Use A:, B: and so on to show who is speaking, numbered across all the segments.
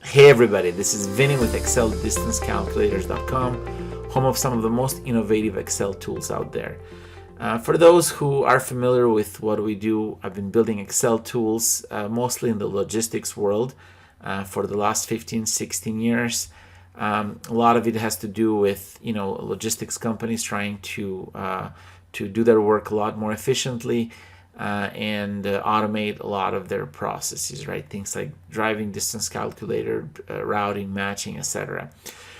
A: Hey everybody, this is Vinny with ExcelDistanceCalculators.com, home of some of the most innovative Excel tools out there. For those who are familiar with what we do, I've been building Excel tools mostly in the logistics world for the last 15-16 years. A lot of it has to do with logistics companies trying to do their work a lot more efficiently and automate a lot of their processes, right? Things like driving distance calculator, routing, matching, etc.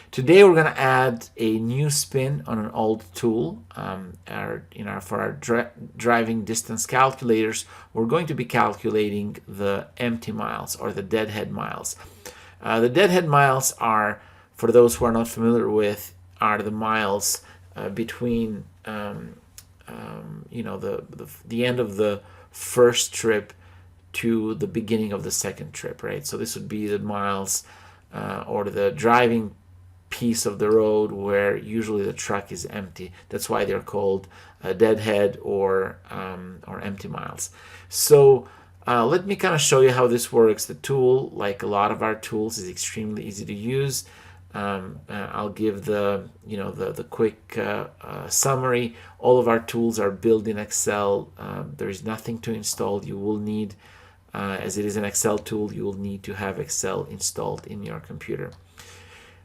A: Today we're going to add a new spin on an old tool. For our driving distance calculators, we're going to be calculating the empty miles or the deadhead miles. The deadhead miles are, for those who are not familiar with, are the miles between the end of the first trip to the beginning of the second trip, right? So this would be the miles or the driving piece of the road where usually the truck is empty. That's why they're called deadhead or empty miles. So let me kind of show you how this works. The tool, like a lot of our tools, is extremely easy to use. I'll give the quick summary. All of our tools are built in Excel. There is nothing to install. You will need, as it is an Excel tool, you will need to have Excel installed in your computer.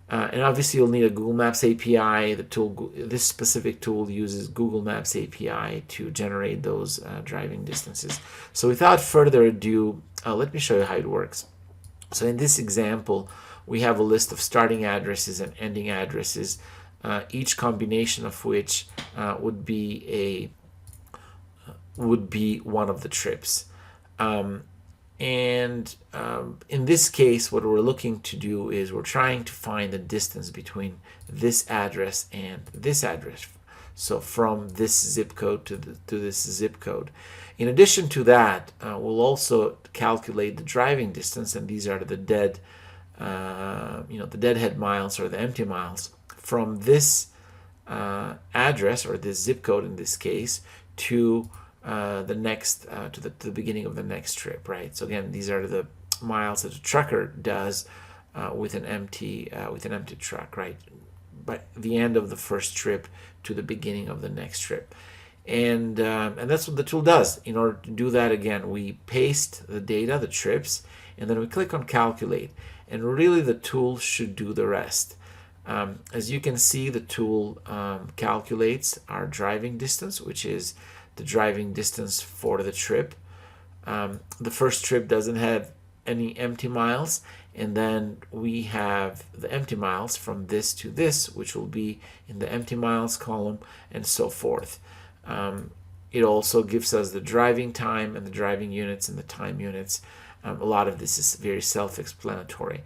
A: And obviously you'll need a Google Maps API. This specific tool uses Google Maps API to generate those driving distances. So without further ado, let me show you how it works. So in this example, we have a list of starting addresses and ending addresses, each combination of which would be one of the trips. In this case, what we're looking to do is we're trying to find the distance between this address and this address. So from this zip code to this zip code. In addition to that, we'll also calculate the driving distance, and these are the the deadhead miles or the empty miles from this address or this zip code in this case to the next to the beginning of the next trip, right? So again, these are the miles that a trucker does with an empty truck, right? But the end of the first trip to the beginning of the next trip. And that's what the tool does. In order to do that, again, we paste the data, the trips, and then we click on calculate. And really the tool should do the rest. As you can see, the tool calculates our driving distance, which is the driving distance for the trip. The first trip doesn't have any empty miles, and then we have the empty miles from this to this, which will be in the empty miles column, and so forth. It also gives us the driving time and the driving units and the time units. A lot of this is very self-explanatory.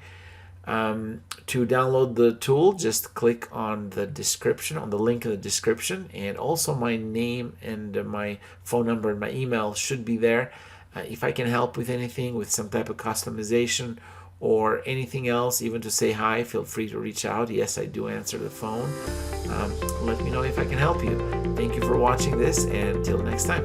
A: To download the tool, just click on the description, on the link in the description, and also my name and my phone number and my email should be there. If I can help with anything, with some type of customization or anything else, even to say hi, feel free to reach out. Yes, I do answer the phone. Let me know if I can help you. Thank you for watching this, and until next time.